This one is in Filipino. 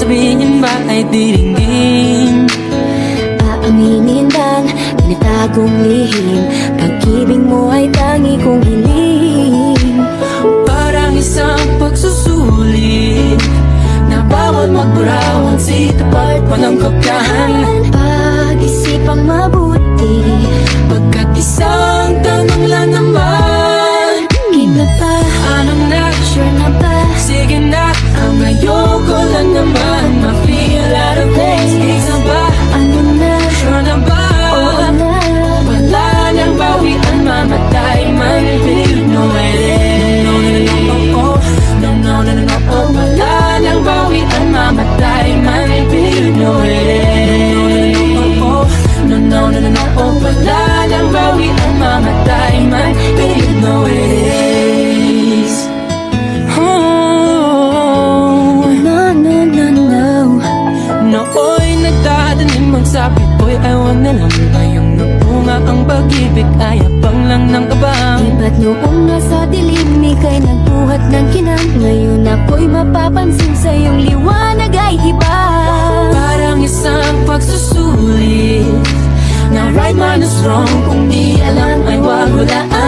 sabihin ba ay diringgin? Aaminin bang tinatagong lihim? Pag-ibig mo ay tangi kong hiling. Parang isang pagsusulit na bawal magburawan, sitapat pa ng kabyahan. Pag-isipang mabuti, Pagkat isang tanong lang naman, game na ba? ano na? Sure na ba? Sige na, ang ayoko lang naman ma-feel out of place. Gigs na ba? Ano na? Sure na ba? Oo na. Wala nang bawian, mamatay man, but you know it is. No, no, no, no, oh, oh. No, no, no, no, no, oh. Wala nang bawian, mamatay man, but you know it is. No, no, no, no, oh. Wala nang bawian, mamatay man, but you know it is. Oh, No, no, no, no. nooy nagdadanim ang sabi ko'y ewan na lang. Ngayong napunga ang pag-ibig ay abang lang ng kabang. Iba't noong nasa dilim, ika'y nagbuhat ng kinang. Ngayon ako'y mapapansin sa iyong liwanag ay iba. Parang isang pagsusulit na right man is wrong. Kung di alam ay wag hulaan.